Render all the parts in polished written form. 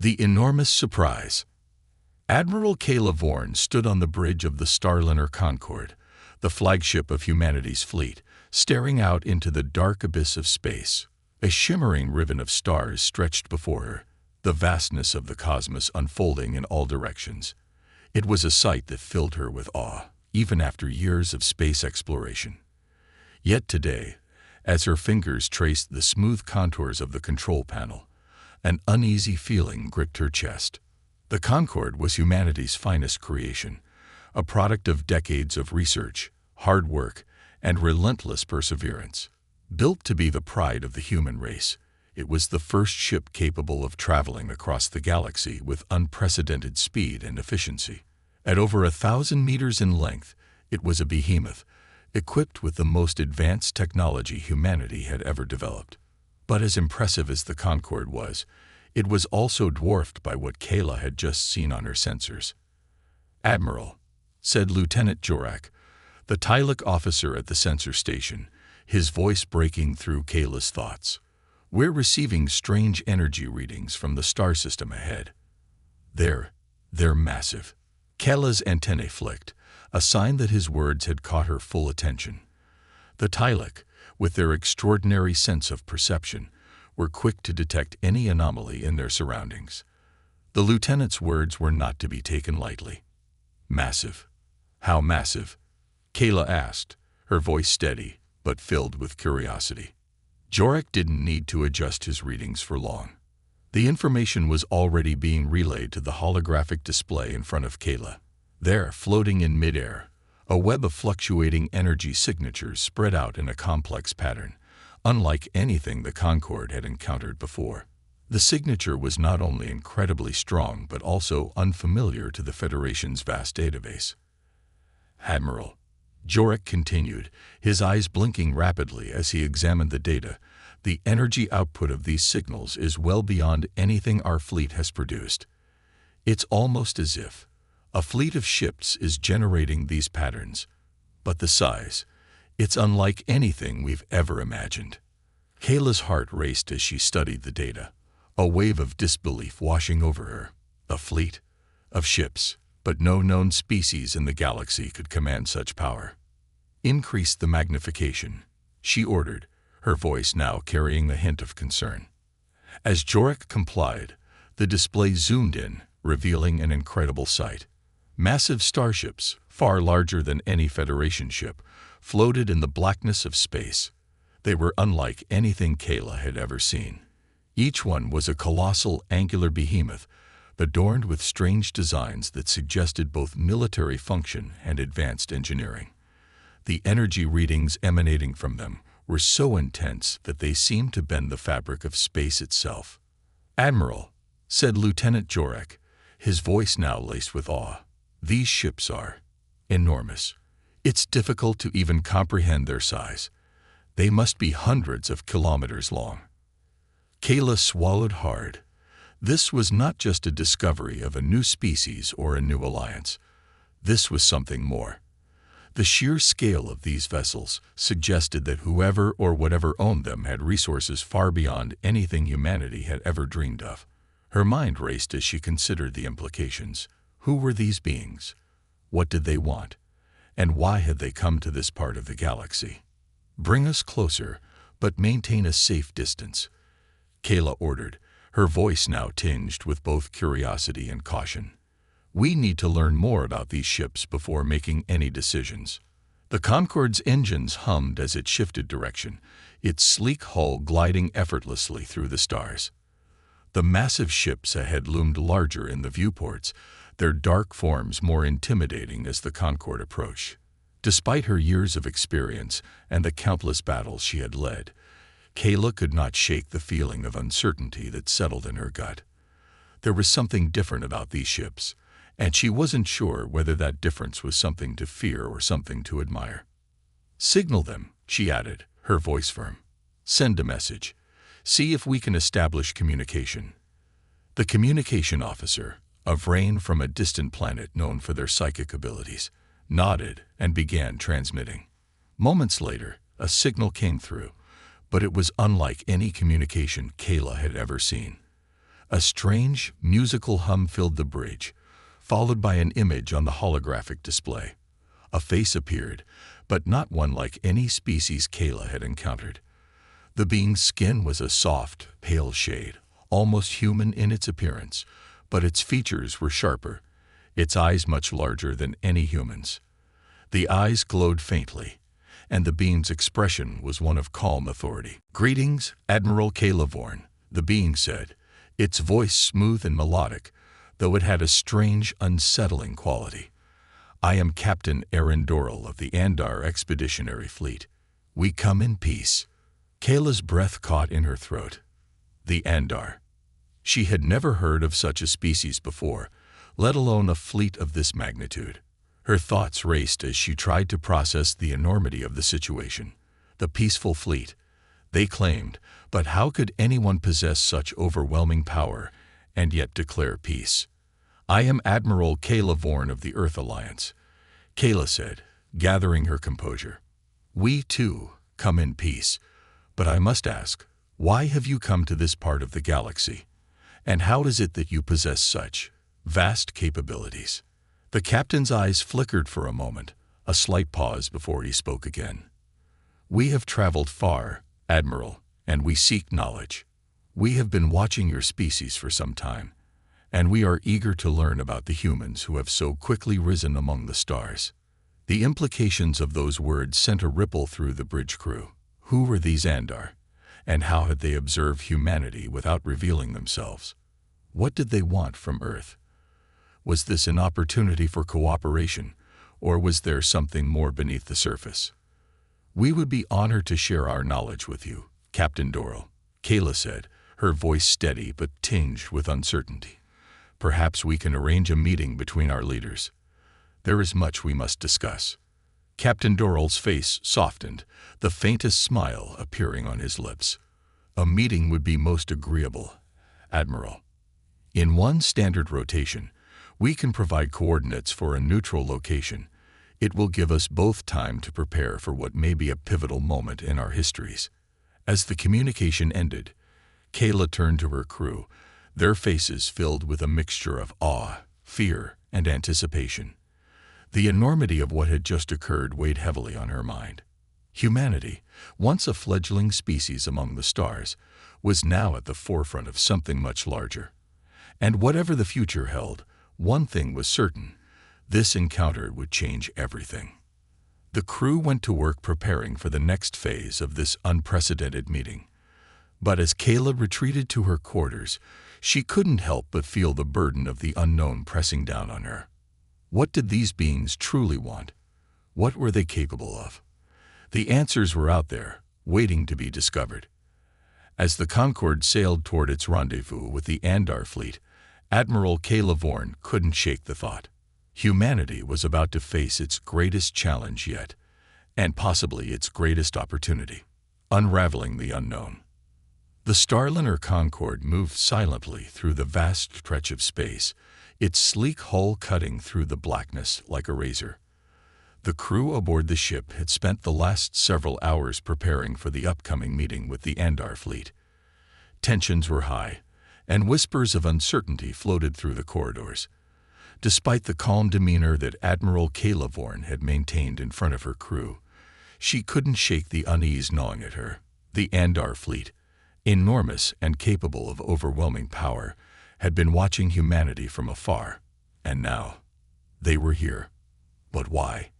The enormous surprise. Admiral Kayla Vorn stood on the bridge of the Starliner Concorde, the flagship of humanity's fleet, staring out into the dark abyss of space. A shimmering ribbon of stars stretched before her, the vastness of the cosmos unfolding in all directions. It was a sight that filled her with awe, even after years of space exploration. Yet today, as her fingers traced the smooth contours of the control panel, an uneasy feeling gripped her chest. The Concorde was humanity's finest creation, a product of decades of research, hard work, and relentless perseverance. Built to be the pride of the human race, it was the first ship capable of traveling across the galaxy with unprecedented speed and efficiency. At over 1,000 meters in length, it was a behemoth, equipped with the most advanced technology humanity had ever developed. But as impressive as the Concorde was, it was also dwarfed by what Kayla had just seen on her sensors. "Admiral," said Lieutenant Jorak, the Tlilik officer at the sensor station, his voice breaking through Kayla's thoughts. "We're receiving strange energy readings from the star system ahead. They're massive." Kayla's antennae flicked, a sign that his words had caught her full attention. The Tlilik, with their extraordinary sense of perception, were quick to detect any anomaly in their surroundings. The lieutenant's words were not to be taken lightly. "Massive? How massive?" Kayla asked, her voice steady, but filled with curiosity. Jorak didn't need to adjust his readings for long. The information was already being relayed to the holographic display in front of Kayla. There, floating in midair, a web of fluctuating energy signatures spread out in a complex pattern, unlike anything the Concorde had encountered before. The signature was not only incredibly strong but also unfamiliar to the Federation's vast database. "Admiral," Jorak continued, his eyes blinking rapidly as he examined the data, "the energy output of these signals is well beyond anything our fleet has produced. It's almost as if a fleet of ships is generating these patterns. But the size, it's unlike anything we've ever imagined." Kayla's heart raced as she studied the data, a wave of disbelief washing over her. A fleet of ships, but no known species in the galaxy could command such power. "Increase the magnification," she ordered, her voice now carrying a hint of concern. As Jorak complied, the display zoomed in, revealing an incredible sight. Massive starships, far larger than any Federation ship, floated in the blackness of space. They were unlike anything Kayla had ever seen. Each one was a colossal angular behemoth, adorned with strange designs that suggested both military function and advanced engineering. The energy readings emanating from them were so intense that they seemed to bend the fabric of space itself. "Admiral," said Lieutenant Jorak, his voice now laced with awe, "these ships are enormous. It's difficult to even comprehend their size. They must be hundreds of kilometers long." Kayla swallowed hard. This was not just a discovery of a new species or a new alliance. This was something more. The sheer scale of these vessels suggested that whoever or whatever owned them had resources far beyond anything humanity had ever dreamed of. Her mind raced as she considered the implications. Who were these beings? What did they want? And why had they come to this part of the galaxy? "Bring us closer, but maintain a safe distance," Kayla ordered, her voice now tinged with both curiosity and caution. "We need to learn more about these ships before making any decisions." The Concorde's engines hummed as it shifted direction, its sleek hull gliding effortlessly through the stars. The massive ships ahead loomed larger in the viewports, their dark forms more intimidating as the Concorde approached. Despite her years of experience and the countless battles she had led, Kayla could not shake the feeling of uncertainty that settled in her gut. There was something different about these ships, and she wasn't sure whether that difference was something to fear or something to admire. "Signal them," she added, her voice firm. "Send a message. See if we can establish communication." The communication officer, a Vrain from a distant planet known for their psychic abilities, nodded and began transmitting. Moments later, a signal came through, but it was unlike any communication Kayla had ever seen. A strange, musical hum filled the bridge, followed by an image on the holographic display. A face appeared, but not one like any species Kayla had encountered. The being's skin was a soft, pale shade, almost human in its appearance, but its features were sharper, its eyes much larger than any human's. The eyes glowed faintly, and the being's expression was one of calm authority. "Greetings, Admiral Kayla," the being said, its voice smooth and melodic, though it had a strange, unsettling quality. "I am Captain Aaron Doral of the Andar Expeditionary Fleet. We come in peace." Kayla's breath caught in her throat. The Andar. She had never heard of such a species before, let alone a fleet of this magnitude. Her thoughts raced as she tried to process the enormity of the situation. The peaceful fleet, they claimed, but how could anyone possess such overwhelming power and yet declare peace? "I am Admiral Kayla of the Earth Alliance," Kayla said, gathering her composure. "We, too, come in peace. But I must ask, why have you come to this part of the galaxy? And how is it that you possess such vast capabilities?" The captain's eyes flickered for a moment, a slight pause before he spoke again. "We have traveled far, Admiral, and we seek knowledge. We have been watching your species for some time, and we are eager to learn about the humans who have so quickly risen among the stars." The implications of those words sent a ripple through the bridge crew. Who were these Andar, and how had they observed humanity without revealing themselves? What did they want from Earth? Was this an opportunity for cooperation, or was there something more beneath the surface? "We would be honored to share our knowledge with you, Captain Doral," Kayla said, her voice steady but tinged with uncertainty. "Perhaps we can arrange a meeting between our leaders. There is much we must discuss." Captain Doral's face softened, the faintest smile appearing on his lips. "A meeting would be most agreeable, Admiral. In one standard rotation, we can provide coordinates for a neutral location. It will give us both time to prepare for what may be a pivotal moment in our histories." As the communication ended, Kayla turned to her crew, their faces filled with a mixture of awe, fear, and anticipation. The enormity of what had just occurred weighed heavily on her mind. Humanity, once a fledgling species among the stars, was now at the forefront of something much larger. And whatever the future held, one thing was certain: this encounter would change everything. The crew went to work preparing for the next phase of this unprecedented meeting. But as Kayla retreated to her quarters, she couldn't help but feel the burden of the unknown pressing down on her. What did these beings truly want? What were they capable of? The answers were out there, waiting to be discovered. As the Concorde sailed toward its rendezvous with the Andar fleet, Admiral Kayla couldn't shake the thought. Humanity was about to face its greatest challenge yet, and possibly its greatest opportunity: unraveling the unknown. The Starliner Concorde moved silently through the vast stretch of space, its sleek hull cutting through the blackness like a razor. The crew aboard the ship had spent the last several hours preparing for the upcoming meeting with the Andar fleet. Tensions were high, and whispers of uncertainty floated through the corridors. Despite the calm demeanor that Admiral Kayla had maintained in front of her crew, she couldn't shake the unease gnawing at her. The Andar fleet, enormous and capable of overwhelming power, had been watching humanity from afar, and now they were here. But why?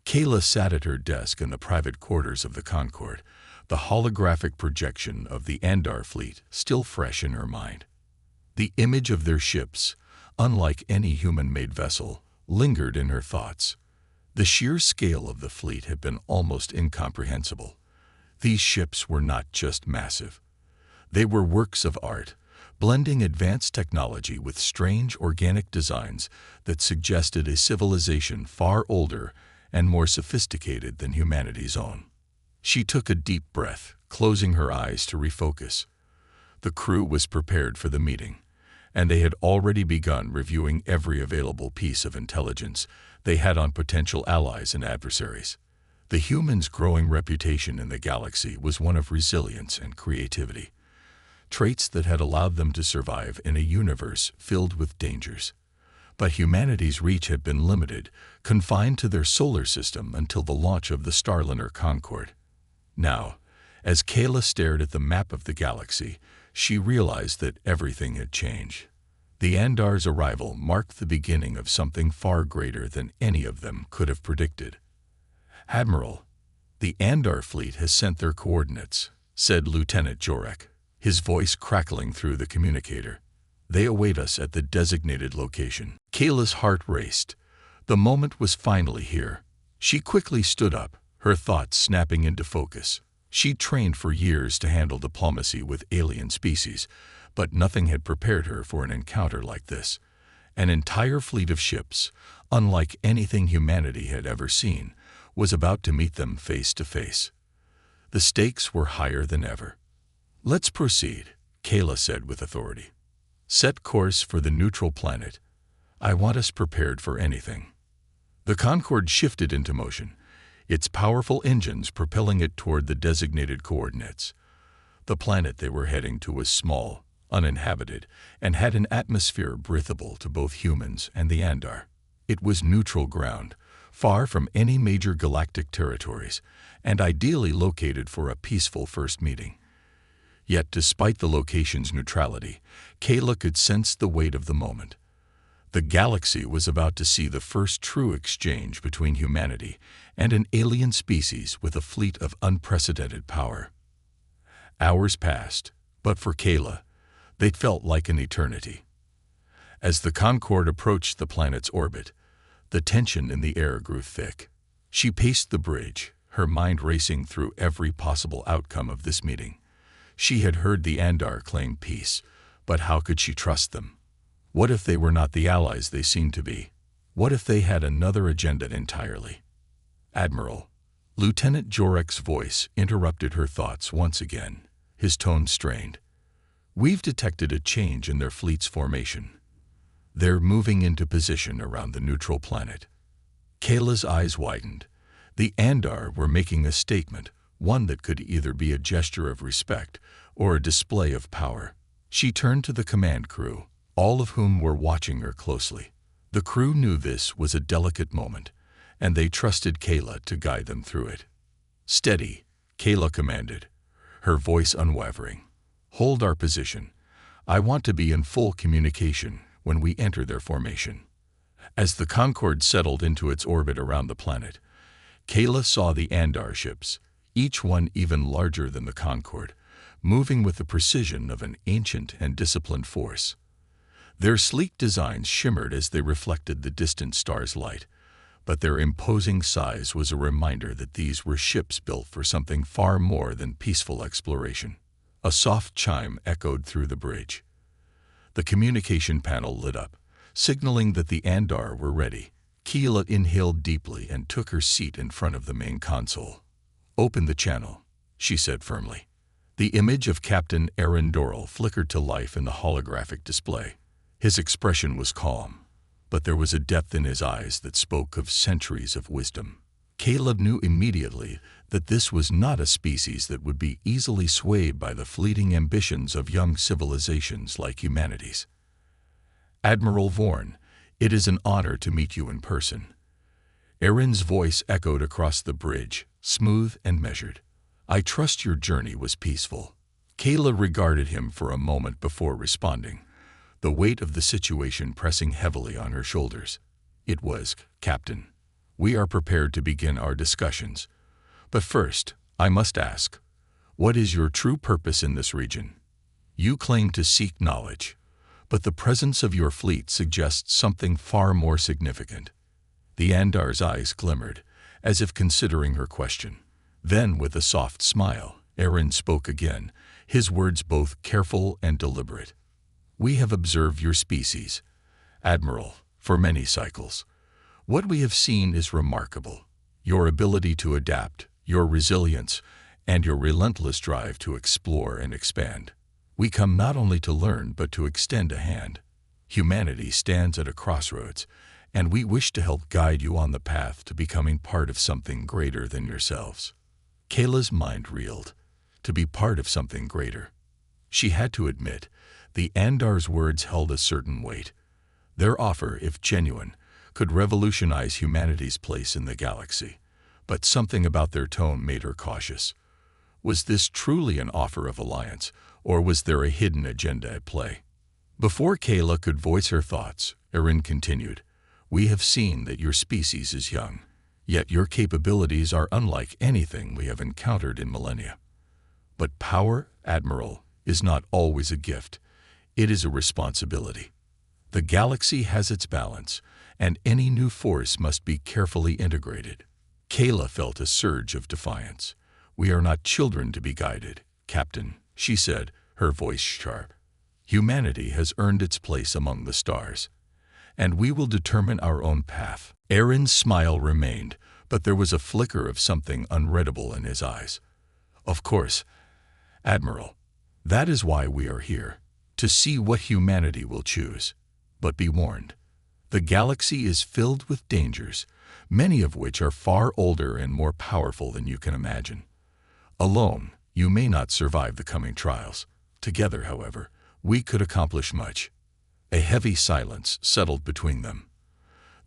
Kayla sat at her desk in the private quarters of the Concorde, the holographic projection of the Andar fleet still fresh in her mind. The image of their ships, unlike any human-made vessel, lingered in her thoughts. The sheer scale of the fleet had been almost incomprehensible. These ships were not just massive. They were works of art, blending advanced technology with strange organic designs that suggested a civilization far older and more sophisticated than humanity's own. She took a deep breath, closing her eyes to refocus. The crew was prepared for the meeting, and they had already begun reviewing every available piece of intelligence they had on potential allies and adversaries. The humans' growing reputation in the galaxy was one of resilience and creativity. traits that had allowed them to survive in a universe filled with dangers. But humanity's reach had been limited, confined to their solar system until the launch of the Starliner Concorde. Now, as Kayla stared at the map of the galaxy, she realized that everything had changed. The Andar's arrival marked the beginning of something far greater than any of them could have predicted. "Admiral, the Andar fleet has sent their coordinates," said Lieutenant Jorek, his voice crackling through the communicator. "They await us at the designated location." Kayla's heart raced. The moment was finally here. She quickly stood up, her thoughts snapping into focus. She'd trained for years to handle diplomacy with alien species, but nothing had prepared her for an encounter like this. An entire fleet of ships, unlike anything humanity had ever seen, was about to meet them face to face. The stakes were higher than ever. "Let's proceed," Kayla said with authority. "Set course for the neutral planet. I want us prepared for anything." The Concorde shifted into motion, its powerful engines propelling it toward the designated coordinates. The planet they were heading to was small, uninhabited, and had an atmosphere breathable to both humans and the Andar. It was neutral ground, far from any major galactic territories, and ideally located for a peaceful first meeting. Yet despite the location's neutrality, Kayla could sense the weight of the moment. The galaxy was about to see the first true exchange between humanity and an alien species with a fleet of unprecedented power. Hours passed, but for Kayla, they felt like an eternity. As the Concorde approached the planet's orbit, the tension in the air grew thick. She paced the bridge, her mind racing through every possible outcome of this meeting. She had heard the Andar claim peace, but how could she trust them? What if they were not the allies they seemed to be? What if they had another agenda entirely? "Admiral," Lieutenant Jorek's voice interrupted her thoughts once again, his tone strained. "We've detected a change in their fleet's formation. They're moving into position around the neutral planet." Kayla's eyes widened. The Andar were making a statement, one that could either be a gesture of respect or a display of power. She turned to the command crew, all of whom were watching her closely. The crew knew this was a delicate moment, and they trusted Kayla to guide them through it. "Steady," Kayla commanded, her voice unwavering. "Hold our position. I want to be in full communication when we enter their formation." As the Concorde settled into its orbit around the planet, Kayla saw the Andar ships, each one even larger than the Concorde, moving with the precision of an ancient and disciplined force. Their sleek designs shimmered as they reflected the distant star's light, but their imposing size was a reminder that these were ships built for something far more than peaceful exploration. A soft chime echoed through the bridge. The communication panel lit up, signaling that the Andar were ready. Kayla inhaled deeply and took her seat in front of the main console. "Open the channel," she said firmly. The image of Captain Aaron Dorrell flickered to life in the holographic display. His expression was calm, but there was a depth in his eyes that spoke of centuries of wisdom. Caleb knew immediately that this was not a species that would be easily swayed by the fleeting ambitions of young civilizations like humanity's. "Admiral Vorn, it is an honor to meet you in person." Aaron's voice echoed across the bridge, smooth and measured. "I trust your journey was peaceful." Kayla regarded him for a moment before responding, the weight of the situation pressing heavily on her shoulders. "It was, Captain. We are prepared to begin our discussions. But first, I must ask, what is your true purpose in this region? You claim to seek knowledge, but the presence of your fleet suggests something far more significant." The Andar's eyes glimmered, as if considering her question. Then, with a soft smile, Aaron spoke again, his words both careful and deliberate. "We have observed your species, Admiral, for many cycles. What we have seen is remarkable. Your ability to adapt, your resilience, and your relentless drive to explore and expand. We come not only to learn but to extend a hand. Humanity stands at a crossroads, and we wish to help guide you on the path to becoming part of something greater than yourselves." Kayla's mind reeled. To be part of something greater. She had to admit, the Andar's words held a certain weight. Their offer, if genuine, could revolutionize humanity's place in the galaxy. But something about their tone made her cautious. Was this truly an offer of alliance, or was there a hidden agenda at play? Before Kayla could voice her thoughts, Erin continued, "We have seen that your species is young, yet your capabilities are unlike anything we have encountered in millennia. But power, Admiral, is not always a gift. It is a responsibility. The galaxy has its balance, and any new force must be carefully integrated." Kayla felt a surge of defiance. "We are not children to be guided, Captain," she said, her voice sharp. "Humanity has earned its place among the stars, and we will determine our own path." Erin's smile remained, but there was a flicker of something unreadable in his eyes. "Of course, Admiral. That is why we are here, to see what humanity will choose. But be warned, the galaxy is filled with dangers, many of which are far older and more powerful than you can imagine. Alone, you may not survive the coming trials. Together, however, we could accomplish much." A heavy silence settled between them.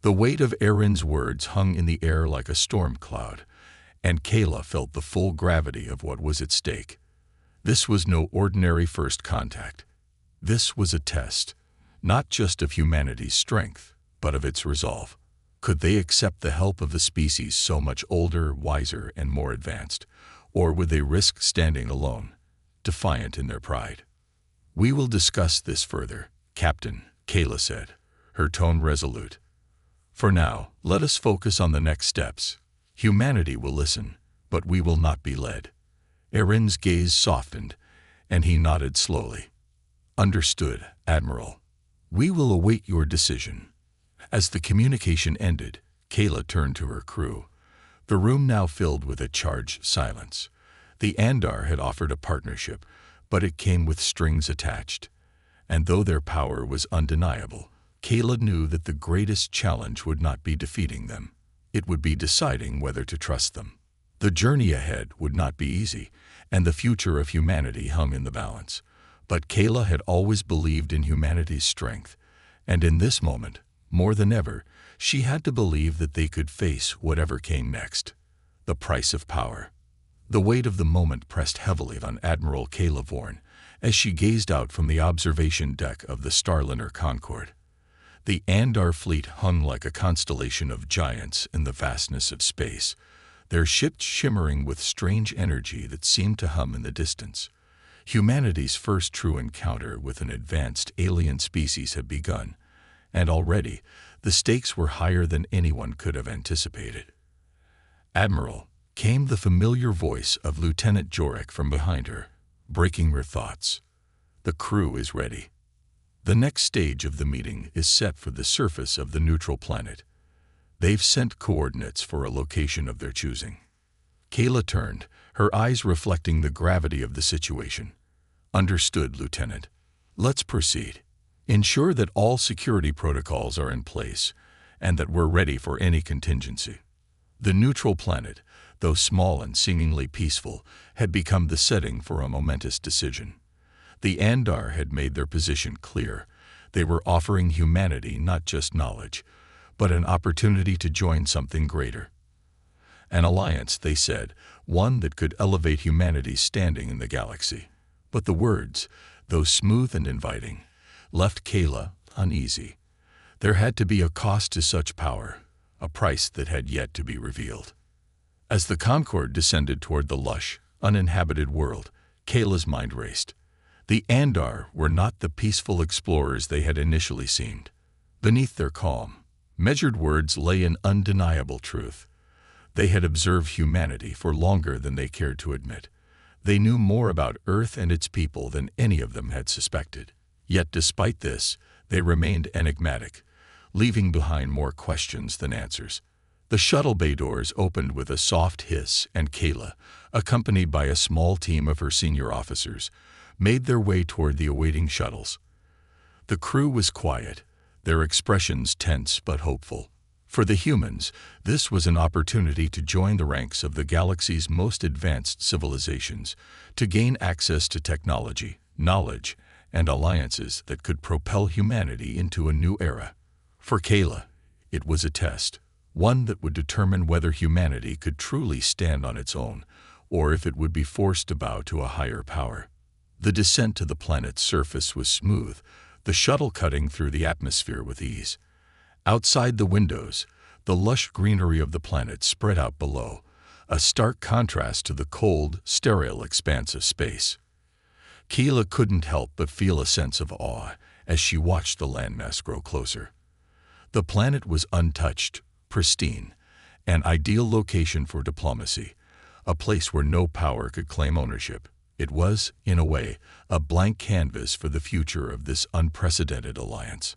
The weight of Erin's words hung in the air like a storm cloud, and Kayla felt the full gravity of what was at stake. This was no ordinary first contact. This was a test, not just of humanity's strength, but of its resolve. Could they accept the help of a species so much older, wiser, and more advanced, or would they risk standing alone, defiant in their pride? "We will discuss this further, Captain," Kayla said, her tone resolute. "For now, let us focus on the next steps. Humanity will listen, but we will not be led." Erin's gaze softened, and he nodded slowly. "Understood, Admiral. We will await your decision." As the communication ended, Kayla turned to her crew. The room now filled with a charged silence. The Andar had offered a partnership, but it came with strings attached. And though their power was undeniable, Kayla knew that the greatest challenge would not be defeating them. It would be deciding whether to trust them. The journey ahead would not be easy, and the future of humanity hung in the balance. But Kayla had always believed in humanity's strength, and in this moment, more than ever, she had to believe that they could face whatever came next. The price of power. The weight of the moment pressed heavily on Admiral Kayla Vorn as she gazed out from the observation deck of the Starliner Concord. The Andar fleet hung like a constellation of giants in the vastness of space, their ships shimmering with strange energy that seemed to hum in the distance. Humanity's first true encounter with an advanced alien species had begun, and already the stakes were higher than anyone could have anticipated. "Admiral," came the familiar voice of Lieutenant Jorek from behind her, breaking her thoughts. "The crew is ready. The next stage of the meeting is set for the surface of the neutral planet. They've sent coordinates for a location of their choosing." Kayla turned, her eyes reflecting the gravity of the situation. "Understood, Lieutenant. Let's proceed. Ensure that all security protocols are in place and that we're ready for any contingency." The neutral planet, though small and seemingly peaceful, had become the setting for a momentous decision. The Andar had made their position clear. They were offering humanity not just knowledge, but an opportunity to join something greater. An alliance, they said, one that could elevate humanity's standing in the galaxy. But the words, though smooth and inviting, left Kayla uneasy. There had to be a cost to such power, a price that had yet to be revealed. As the Concord descended toward the lush, uninhabited world, Kayla's mind raced. The Andar were not the peaceful explorers they had initially seemed. Beneath their calm, measured words lay an undeniable truth. They had observed humanity for longer than they cared to admit. They knew more about Earth and its people than any of them had suspected. Yet despite this, they remained enigmatic, leaving behind more questions than answers. The shuttle bay doors opened with a soft hiss, and Kayla, accompanied by a small team of her senior officers, made their way toward the awaiting shuttles. The crew was quiet, their expressions tense but hopeful. For the humans, this was an opportunity to join the ranks of the galaxy's most advanced civilizations, to gain access to technology, knowledge, and alliances that could propel humanity into a new era. For Kayla, it was a test, one that would determine whether humanity could truly stand on its own, or if it would be forced to bow to a higher power. The descent to the planet's surface was smooth, the shuttle cutting through the atmosphere with ease. Outside the windows, the lush greenery of the planet spread out below, a stark contrast to the cold, sterile expanse of space. Kayla couldn't help but feel a sense of awe as she watched the landmass grow closer. The planet was untouched, pristine, an ideal location for diplomacy, a place where no power could claim ownership. It was, in a way, a blank canvas for the future of this unprecedented alliance.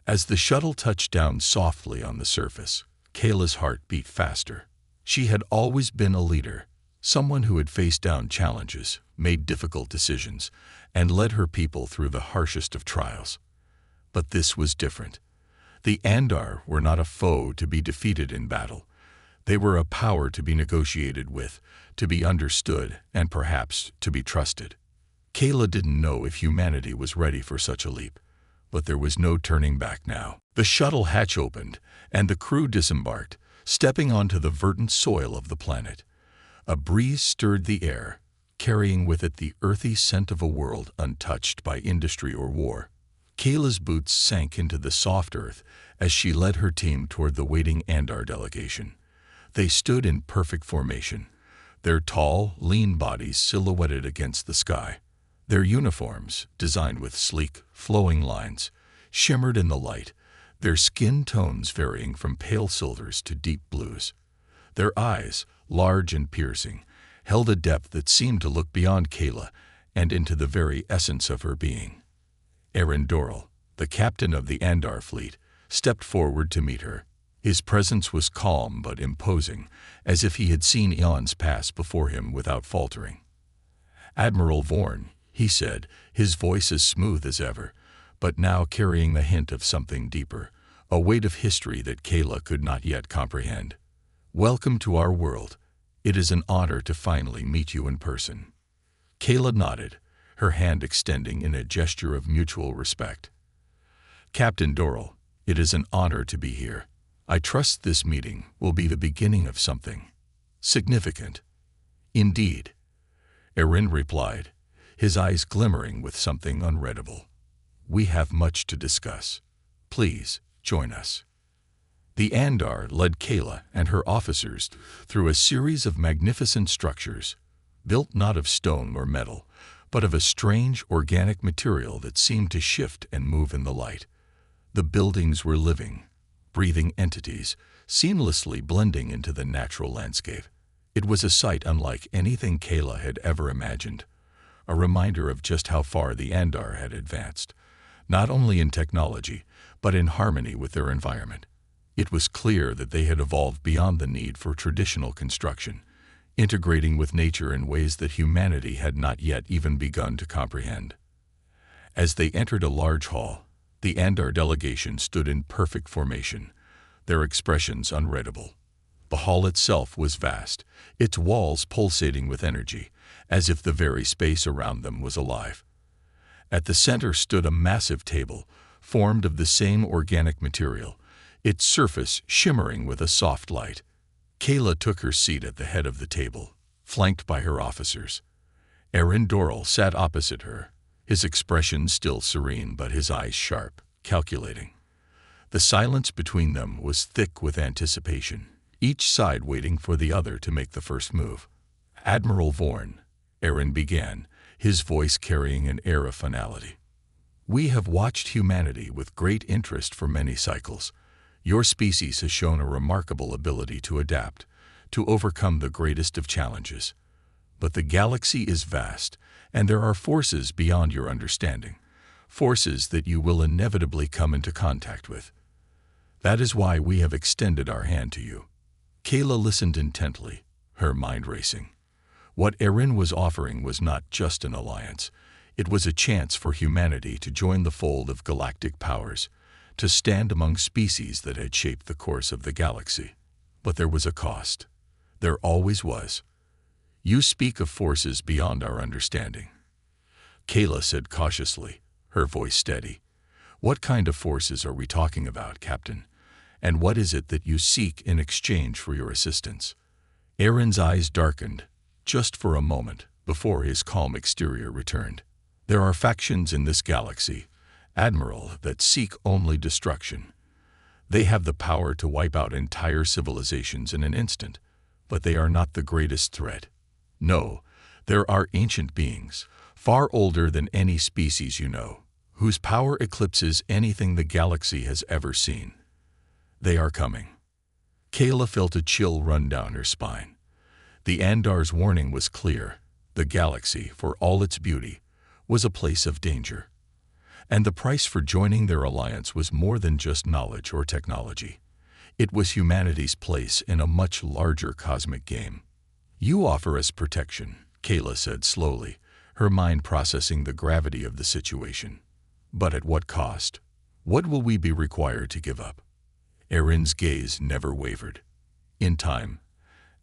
As the shuttle touched down softly on the surface, Kayla's heart beat faster. She had always been a leader, someone who had faced down challenges, made difficult decisions, and led her people through the harshest of trials. But this was different. The Andar were not a foe to be defeated in battle. They were a power to be negotiated with, to be understood, and perhaps to be trusted. Kayla didn't know if humanity was ready for such a leap, but there was no turning back now. The shuttle hatch opened, and the crew disembarked, stepping onto the verdant soil of the planet. A breeze stirred the air, carrying with it the earthy scent of a world untouched by industry or war. Kayla's boots sank into the soft earth as she led her team toward the waiting Andar delegation. They stood in perfect formation, their tall, lean bodies silhouetted against the sky. Their uniforms, designed with sleek, flowing lines, shimmered in the light, their skin tones varying from pale silvers to deep blues. Their eyes, large and piercing, held a depth that seemed to look beyond Kayla and into the very essence of her being. Aaron Dorrell, the captain of the Andar fleet, stepped forward to meet her. His presence was calm but imposing, as if he had seen eons pass before him without faltering. "Admiral Vorn," he said, his voice as smooth as ever, but now carrying the hint of something deeper, a weight of history that Kayla could not yet comprehend. "Welcome to our world. It is an honor to finally meet you in person." Kayla nodded, her hand extending in a gesture of mutual respect. "Captain Dorrell, it is an honor to be here. I trust this meeting will be the beginning of something significant." "Indeed," Aaron replied, his eyes glimmering with something unreadable. "We have much to discuss. Please, join us." The Andar led Kayla and her officers through a series of magnificent structures, built not of stone or metal, but of a strange organic material that seemed to shift and move in the light. The buildings were living, breathing entities, seamlessly blending into the natural landscape. It was a sight unlike anything Kayla had ever imagined, a reminder of just how far the Andar had advanced, not only in technology, but in harmony with their environment. It was clear that they had evolved beyond the need for traditional construction, integrating with nature in ways that humanity had not yet even begun to comprehend. As they entered a large hall, the Andar delegation stood in perfect formation, their expressions unreadable. The hall itself was vast, its walls pulsating with energy, as if the very space around them was alive. At the center stood a massive table, formed of the same organic material, its surface shimmering with a soft light. Kayla took her seat at the head of the table, flanked by her officers. Aaron Dorrell sat opposite her, his expression still serene but his eyes sharp, calculating. The silence between them was thick with anticipation, each side waiting for the other to make the first move. "Admiral Vorn," Aaron began, his voice carrying an air of finality. "We have watched humanity with great interest for many cycles. Your species has shown a remarkable ability to adapt, to overcome the greatest of challenges. But the galaxy is vast, and there are forces beyond your understanding, forces that you will inevitably come into contact with. That is why we have extended our hand to you." Kayla listened intently, her mind racing. What Aaron was offering was not just an alliance. It was a chance for humanity to join the fold of galactic powers, to stand among species that had shaped the course of the galaxy. But there was a cost. There always was. "You speak of forces beyond our understanding." Kayla said cautiously, her voice steady. "What kind of forces are we talking about, Captain? And what is it that you seek in exchange for your assistance?" Aaron's eyes darkened, just for a moment, before his calm exterior returned. "There are factions in this galaxy, Admiral, that seek only destruction. They have the power to wipe out entire civilizations in an instant, but they are not the greatest threat. No, there are ancient beings, far older than any species you know, whose power eclipses anything the galaxy has ever seen. They are coming." Kayla felt a chill run down her spine. The Andar's warning was clear. The galaxy, for all its beauty, was a place of danger. And the price for joining their alliance was more than just knowledge or technology. It was humanity's place in a much larger cosmic game. "You offer us protection," Kayla said slowly, her mind processing the gravity of the situation. "But at what cost? What will we be required to give up?" Aaron's gaze never wavered. "In time,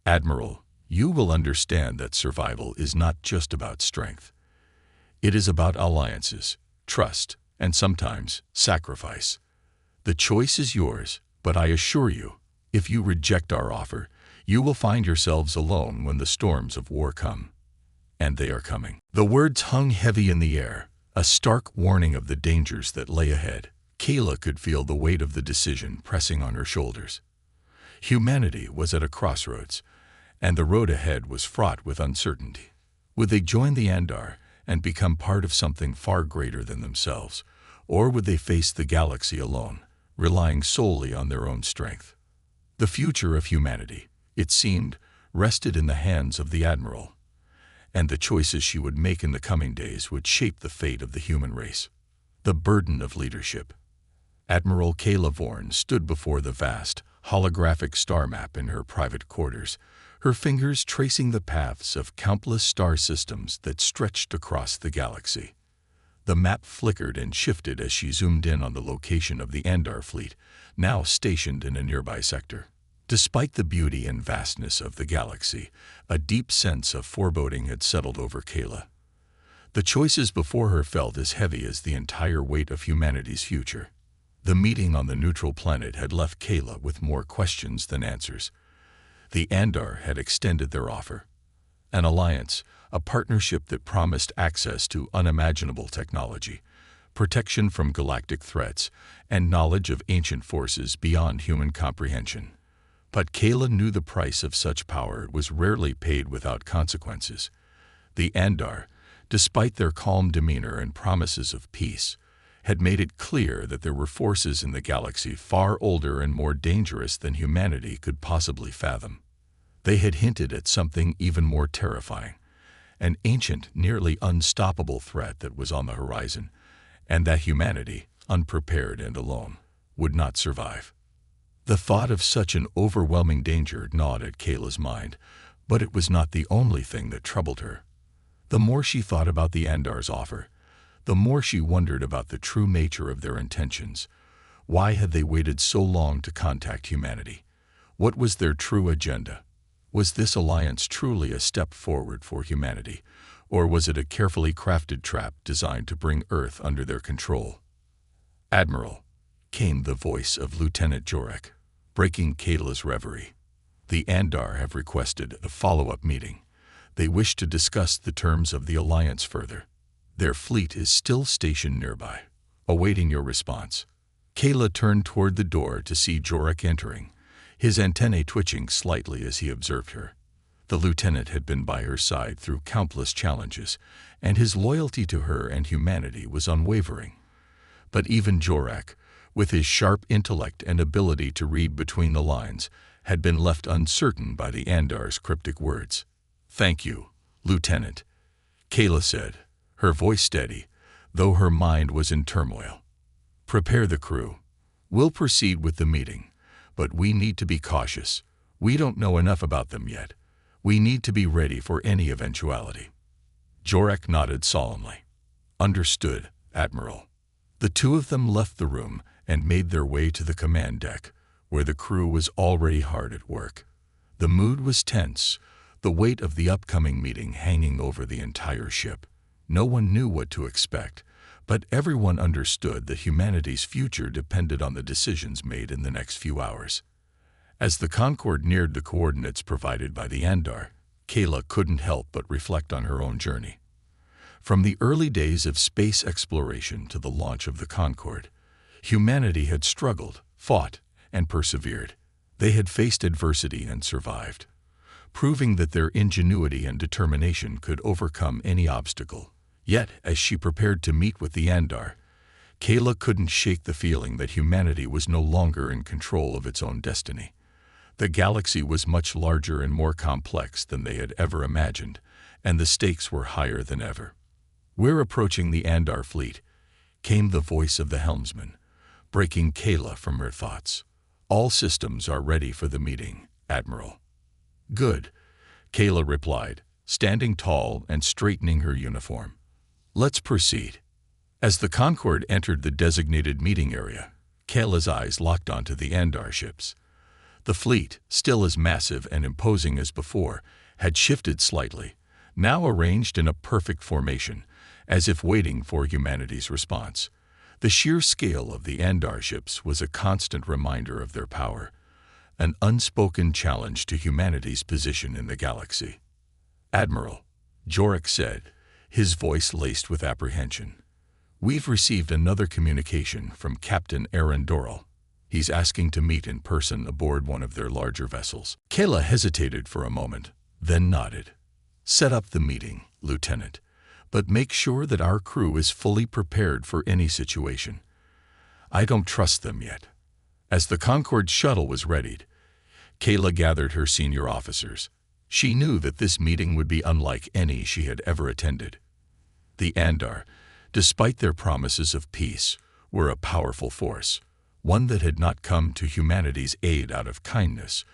Admiral, you will understand that survival is not just about strength. It is about alliances, trust, and sometimes sacrifice. The choice is yours, but I assure you, if you reject our offer, you will find yourselves alone when the storms of war come. And they are coming." The words hung heavy in the air, a stark warning of the dangers that lay ahead. Kayla could feel the weight of the decision pressing on her shoulders. Humanity was at a crossroads, and the road ahead was fraught with uncertainty. Would they join the Andar and become part of something far greater than themselves, or would they face the galaxy alone, relying solely on their own strength? The future of humanity, it seemed, rested in the hands of the Admiral, and the choices she would make in the coming days would shape the fate of the human race. The burden of leadership. Admiral Kayla Vorn stood before the vast, holographic star map in her private quarters, her fingers tracing the paths of countless star systems that stretched across the galaxy. The map flickered and shifted as she zoomed in on the location of the Andar fleet, now stationed in a nearby sector. Despite the beauty and vastness of the galaxy, a deep sense of foreboding had settled over Kayla. The choices before her felt as heavy as the entire weight of humanity's future. The meeting on the neutral planet had left Kayla with more questions than answers. The Andar had extended their offer. An alliance, a partnership that promised access to unimaginable technology, protection from galactic threats, and knowledge of ancient forces beyond human comprehension. But Kayla knew the price of such power was rarely paid without consequences. The Andar, despite their calm demeanor and promises of peace, had made it clear that there were forces in the galaxy far older and more dangerous than humanity could possibly fathom. They had hinted at something even more terrifying, an ancient, nearly unstoppable threat that was on the horizon, and that humanity, unprepared and alone, would not survive. The thought of such an overwhelming danger gnawed at Kayla's mind, but it was not the only thing that troubled her. The more she thought about the Andar's offer, the more she wondered about the true nature of their intentions. Why had they waited so long to contact humanity? What was their true agenda? Was this alliance truly a step forward for humanity, or was it a carefully crafted trap designed to bring Earth under their control? "Admiral," came the voice of Lieutenant Jorek, breaking Kayla's reverie. "The Andar have requested a follow-up meeting. They wish to discuss the terms of the alliance further. Their fleet is still stationed nearby, awaiting your response." Kayla turned toward the door to see Jorek entering, his antennae twitching slightly as he observed her. The lieutenant had been by her side through countless challenges, and his loyalty to her and humanity was unwavering. But even Jorek, with his sharp intellect and ability to read between the lines, had been left uncertain by the Andar's cryptic words. "Thank you, Lieutenant," Kayla said, her voice steady, though her mind was in turmoil. "Prepare the crew. We'll proceed with the meeting, but we need to be cautious. We don't know enough about them yet. We need to be ready for any eventuality." Jorek nodded solemnly. "Understood, Admiral." The two of them left the room and made their way to the command deck, where the crew was already hard at work. The mood was tense, the weight of the upcoming meeting hanging over the entire ship. No one knew what to expect, but everyone understood that humanity's future depended on the decisions made in the next few hours. As the Concorde neared the coordinates provided by the Andar, Kayla couldn't help but reflect on her own journey. From the early days of space exploration to the launch of the Concorde, humanity had struggled, fought, and persevered. They had faced adversity and survived, proving that their ingenuity and determination could overcome any obstacle. Yet, as she prepared to meet with the Andar, Kayla couldn't shake the feeling that humanity was no longer in control of its own destiny. The galaxy was much larger and more complex than they had ever imagined, and the stakes were higher than ever. "We're approaching the Andar fleet," came the voice of the helmsman, breaking Kayla from her thoughts. "All systems are ready for the meeting, Admiral." "Good," Kayla replied, standing tall and straightening her uniform. "Let's proceed." As the Concorde entered the designated meeting area, Kayla's eyes locked onto the Andar ships. The fleet, still as massive and imposing as before, had shifted slightly, now arranged in a perfect formation, as if waiting for humanity's response. The sheer scale of the Andar ships was a constant reminder of their power, an unspoken challenge to humanity's position in the galaxy. "Admiral," Jorek said, his voice laced with apprehension, "we've received another communication from Captain Aaron Doral. He's asking to meet in person aboard one of their larger vessels." Kayla hesitated for a moment, then nodded. "Set up the meeting, Lieutenant, but make sure that our crew is fully prepared for any situation. I don't trust them yet." As the Concorde shuttle was readied, Kayla gathered her senior officers. She knew that this meeting would be unlike any she had ever attended. The Andar, despite their promises of peace, were a powerful force, one that had not come to humanity's aid out of kindness,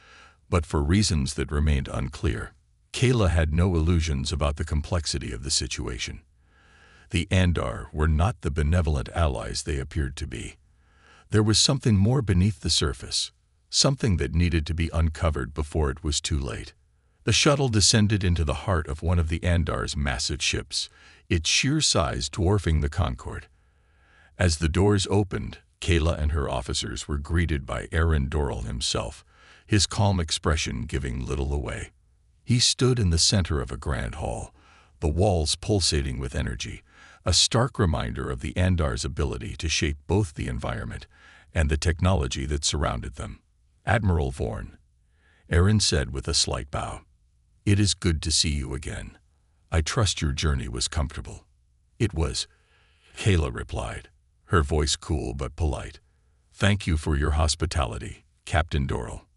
but for reasons that remained unclear. Kayla had no illusions about the complexity of the situation. The Andar were not the benevolent allies they appeared to be. There was something more beneath the surface, something that needed to be uncovered before it was too late. The shuttle descended into the heart of one of the Andar's massive ships, its sheer size dwarfing the Concorde. As the doors opened, Kayla and her officers were greeted by Aaron Doral himself, his calm expression giving little away. He stood in the center of a grand hall, the walls pulsating with energy, a stark reminder of the Andar's ability to shape both the environment and the technology that surrounded them. "Admiral Vorn," Aaron said with a slight bow, "it is good to see you again. I trust your journey was comfortable." "It was," Kayla replied, her voice cool but polite. "Thank you for your hospitality, Captain Doral."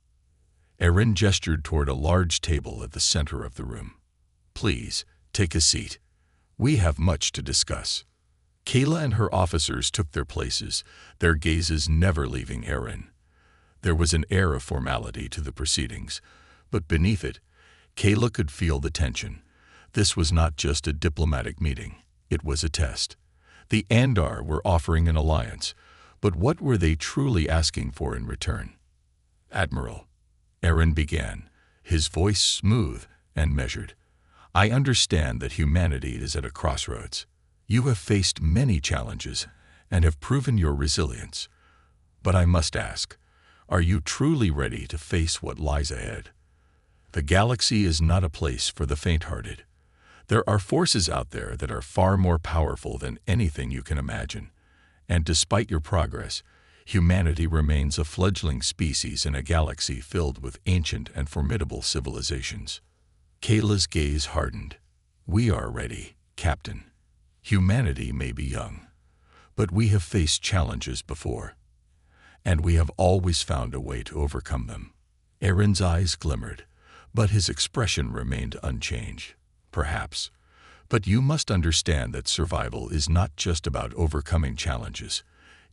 Aaron gestured toward a large table at the center of the room. "Please, take a seat. We have much to discuss." Kayla and her officers took their places, their gazes never leaving Aaron. There was an air of formality to the proceedings, but beneath it, Kayla could feel the tension. This was not just a diplomatic meeting, it was a test. The Andar were offering an alliance, but what were they truly asking for in return? "Admiral," Aaron began, his voice smooth and measured, "I understand that humanity is at a crossroads. You have faced many challenges and have proven your resilience. But I must ask, are you truly ready to face what lies ahead? The galaxy is not a place for the faint-hearted. There are forces out there that are far more powerful than anything you can imagine. And despite your progress, humanity remains a fledgling species in a galaxy filled with ancient and formidable civilizations." Kayla's gaze hardened. "We are ready, Captain. Humanity may be young, but we have faced challenges before, and we have always found a way to overcome them." Aaron's eyes glimmered, but his expression remained unchanged. "Perhaps, but you must understand that survival is not just about overcoming challenges.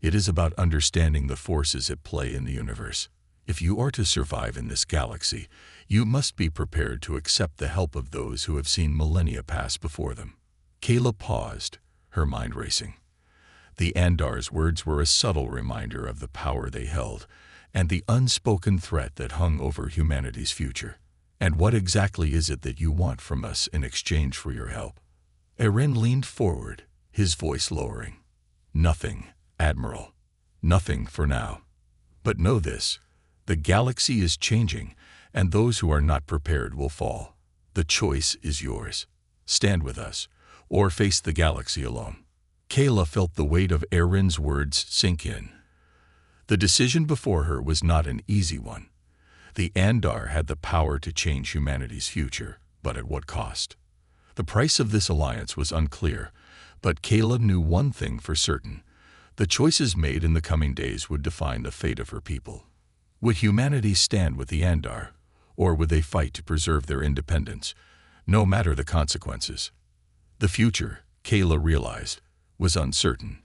It is about understanding the forces at play in the universe. If you are to survive in this galaxy, you must be prepared to accept the help of those who have seen millennia pass before them." Kayla paused, her mind racing. The Andar's words were a subtle reminder of the power they held and the unspoken threat that hung over humanity's future. "And what exactly is it that you want from us in exchange for your help?" Erin leaned forward, his voice lowering. Nothing, Admiral. Nothing for now. But know this, the galaxy is changing, and those who are not prepared will fall. The choice is yours. Stand with us, or face the galaxy alone. Kayla felt the weight of Erin's words sink in. The decision before her was not an easy one. The Andar had the power to change humanity's future, but at what cost? The price of this alliance was unclear, but Kayla knew one thing for certain. The choices made in the coming days would define the fate of her people. Would humanity stand with the Andar, or would they fight to preserve their independence, no matter the consequences? The future, Kayla realized, was uncertain,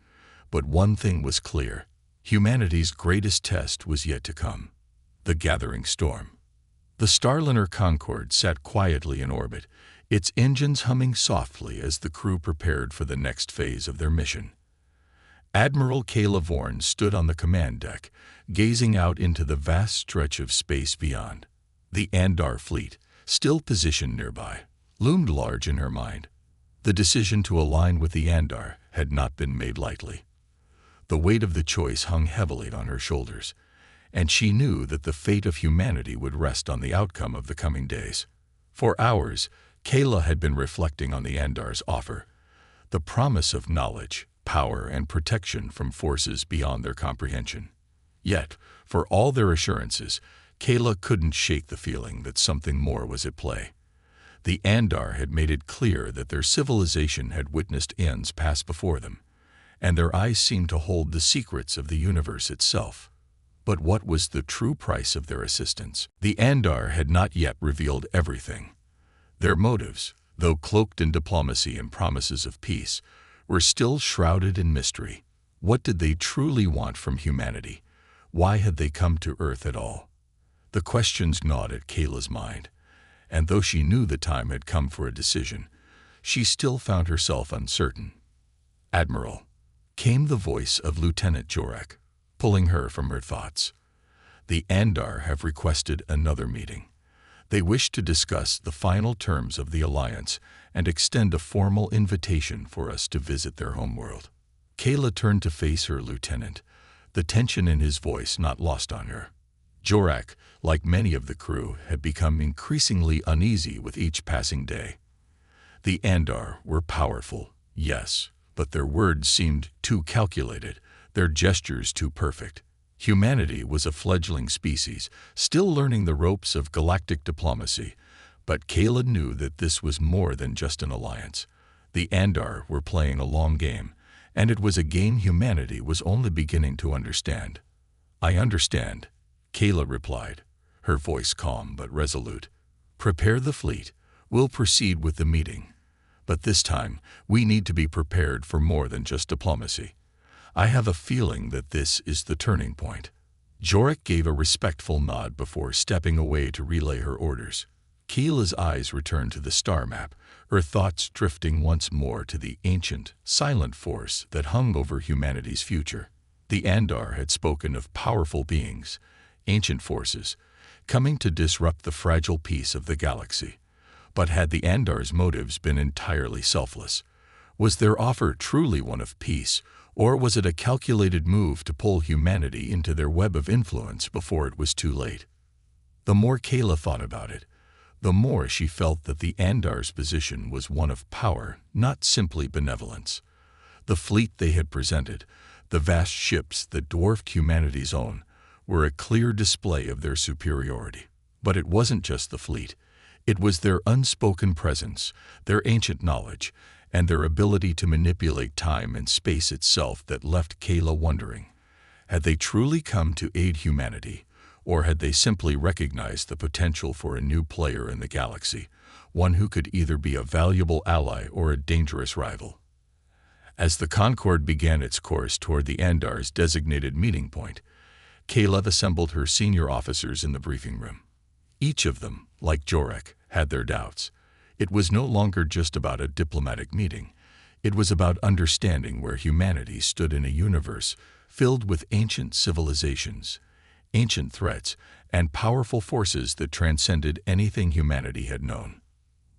but one thing was clear. Humanity's greatest test was yet to come. The gathering storm. The Starliner Concorde sat quietly in orbit, its engines humming softly as the crew prepared for the next phase of their mission. Admiral Kayla Vorn stood on the command deck, gazing out into the vast stretch of space beyond. The Andar fleet, still positioned nearby, loomed large in her mind. The decision to align with the Andar had not been made lightly. The weight of the choice hung heavily on her shoulders, and she knew that the fate of humanity would rest on the outcome of the coming days. For hours, Kayla had been reflecting on the Andar's offer, the promise of knowledge, power, and protection from forces beyond their comprehension. Yet, for all their assurances, Kayla couldn't shake the feeling that something more was at play. The Andar had made it clear that their civilization had witnessed ends pass before them, and their eyes seemed to hold the secrets of the universe itself. But what was the true price of their assistance? The Andar had not yet revealed everything. Their motives, though cloaked in diplomacy and promises of peace, were still shrouded in mystery. What did they truly want from humanity? Why had they come to Earth at all? The questions gnawed at Kayla's mind, and though she knew the time had come for a decision, she still found herself uncertain. "Admiral," came the voice of Lieutenant Jorak, pulling her from her thoughts. "The Andar have requested another meeting. They wish to discuss the final terms of the alliance and extend a formal invitation for us to visit their homeworld." Kayla turned to face her lieutenant, the tension in his voice not lost on her. Jorak, like many of the crew, had become increasingly uneasy with each passing day. The Andar were powerful, yes, but their words seemed too calculated, their gestures too perfect. Humanity was a fledgling species, still learning the ropes of galactic diplomacy, but Kayla knew that this was more than just an alliance. The Andar were playing a long game, and it was a game humanity was only beginning to understand. "I understand," Kayla replied, her voice calm but resolute. "Prepare the fleet. We'll proceed with the meeting. But this time, we need to be prepared for more than just diplomacy. I have a feeling that this is the turning point." Jorak gave a respectful nod before stepping away to relay her orders. Kayla's eyes returned to the star map, her thoughts drifting once more to the ancient, silent force that hung over humanity's future. The Andar had spoken of powerful beings, ancient forces, coming to disrupt the fragile peace of the galaxy. But had the Andar's motives been entirely selfless? Was their offer truly one of peace, or was it a calculated move to pull humanity into their web of influence before it was too late? The more Kayla thought about it, the more she felt that the Andar's position was one of power, not simply benevolence. The fleet they had presented, the vast ships that dwarfed humanity's own, were a clear display of their superiority. But it wasn't just the fleet. It was their unspoken presence, their ancient knowledge, and their ability to manipulate time and space itself that left Kayla wondering. Had they truly come to aid humanity, or had they simply recognized the potential for a new player in the galaxy, one who could either be a valuable ally or a dangerous rival? As the Concorde began its course toward the Andar's designated meeting point, Kayla assembled her senior officers in the briefing room. Each of them, like Jorak, had their doubts. It was no longer just about a diplomatic meeting. It was about understanding where humanity stood in a universe filled with ancient civilizations, ancient threats, and powerful forces that transcended anything humanity had known.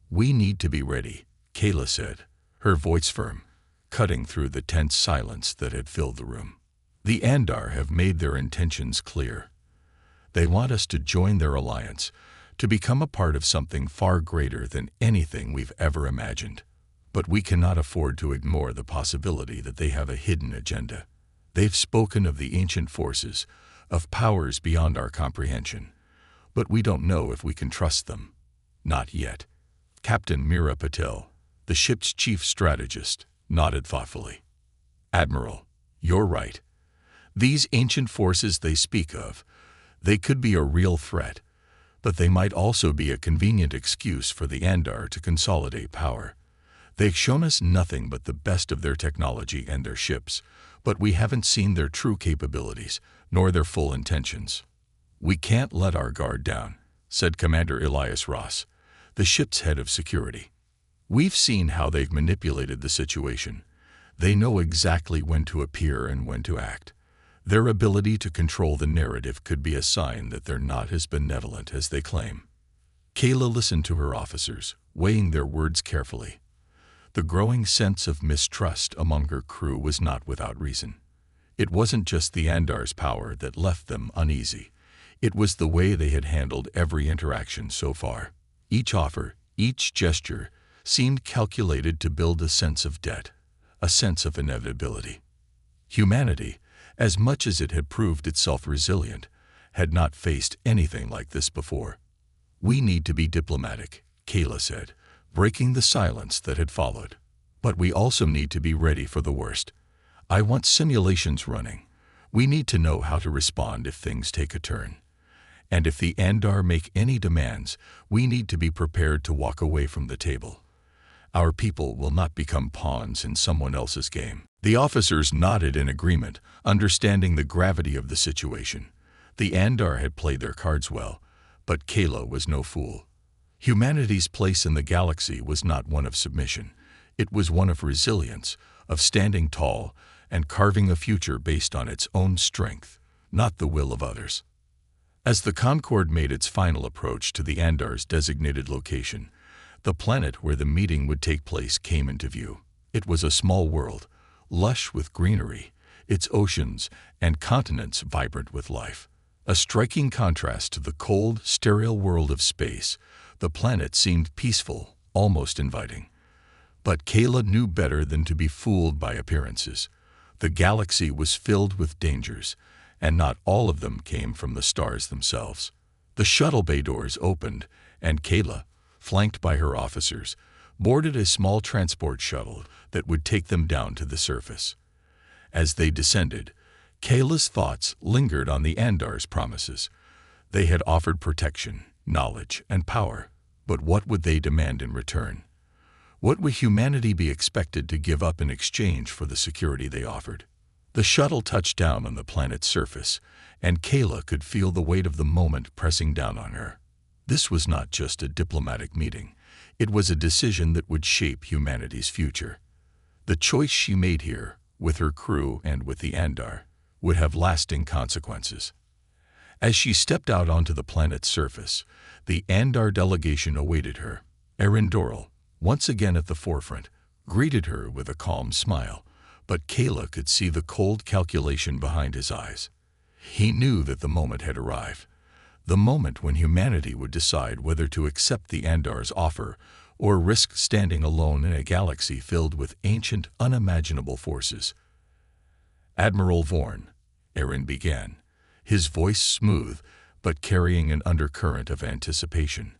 "We need to be ready," Kayla said, her voice firm, cutting through the tense silence that had filled the room. The Andar have made their intentions clear. They want us to join their alliance, to become a part of something far greater than anything we've ever imagined. But we cannot afford to ignore the possibility that they have a hidden agenda. They've spoken of the ancient forces, of powers beyond our comprehension. But we don't know if we can trust them. Not yet. Captain Mira Patel, the ship's chief strategist, nodded thoughtfully. Admiral, you're right. These ancient forces they speak of, they could be a real threat, but they might also be a convenient excuse for the Andar to consolidate power. They've shown us nothing but the best of their technology and their ships, but we haven't seen their true capabilities, nor their full intentions. We can't let our guard down, said Commander Elias Ross, the ship's head of security. We've seen how they've manipulated the situation. They know exactly when to appear and when to act. Their ability to control the narrative could be a sign that they're not as benevolent as they claim. Kayla listened to her officers, weighing their words carefully. The growing sense of mistrust among her crew was not without reason. It wasn't just the Andar's power that left them uneasy. It was the way they had handled every interaction so far. Each offer, each gesture, seemed calculated to build a sense of debt, a sense of inevitability. Humanity, as much as it had proved itself resilient, had not faced anything like this before. We need to be diplomatic, Kayla said, breaking the silence that had followed. But we also need to be ready for the worst. I want simulations running. We need to know how to respond if things take a turn. And if the Andar make any demands, we need to be prepared to walk away from the table. Our people will not become pawns in someone else's game. The officers nodded in agreement, understanding the gravity of the situation. The Andar had played their cards well, but Kayla was no fool. Humanity's place in the galaxy was not one of submission. It was one of resilience, of standing tall and carving a future based on its own strength, not the will of others. As the Concorde made its final approach to the Andar's designated location, the planet where the meeting would take place came into view. It was a small world, lush with greenery, its oceans and continents vibrant with life. A striking contrast to the cold, sterile world of space, the planet seemed peaceful, almost inviting. But Kayla knew better than to be fooled by appearances. The galaxy was filled with dangers, and not all of them came from the stars themselves. The shuttle bay doors opened, and Kayla, flanked by her officers, boarded a small transport shuttle that would take them down to the surface. As they descended, Kayla's thoughts lingered on the Andar's promises. They had offered protection, knowledge, and power, but what would they demand in return? What would humanity be expected to give up in exchange for the security they offered? The shuttle touched down on the planet's surface, and Kayla could feel the weight of the moment pressing down on her. This was not just a diplomatic meeting. It was a decision that would shape humanity's future. The choice she made here, with her crew and with the Andar, would have lasting consequences. As she stepped out onto the planet's surface, the Andar delegation awaited her. Aaron Doral, once again at the forefront, greeted her with a calm smile, but Kayla could see the cold calculation behind his eyes. He knew that the moment had arrived. The moment when humanity would decide whether to accept the Andar's offer or risk standing alone in a galaxy filled with ancient, unimaginable forces. Admiral Vorn, Aaron began, his voice smooth but carrying an undercurrent of anticipation.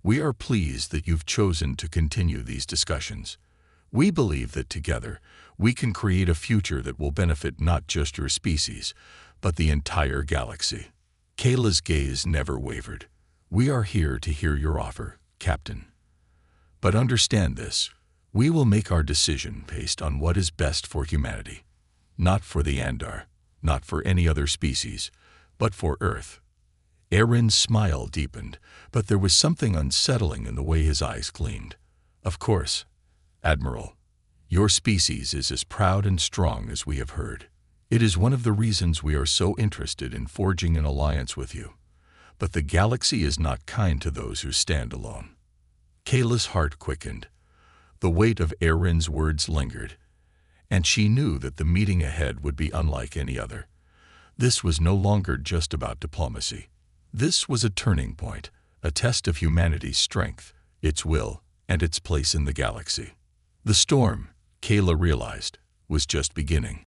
We are pleased that you've chosen to continue these discussions. We believe that together we can create a future that will benefit not just your species, but the entire galaxy. Kayla's gaze never wavered. We are here to hear your offer, Captain. But understand this, we will make our decision based on what is best for humanity. Not for the Andar, not for any other species, but for Earth. Aaron's smile deepened, but there was something unsettling in the way his eyes gleamed. Of course, Admiral, your species is as proud and strong as we have heard. It is one of the reasons we are so interested in forging an alliance with you. But the galaxy is not kind to those who stand alone. Kayla's heart quickened. The weight of Erin's words lingered, and she knew that the meeting ahead would be unlike any other. This was no longer just about diplomacy. This was a turning point, a test of humanity's strength, its will, and its place in the galaxy. The storm, Kayla realized, was just beginning.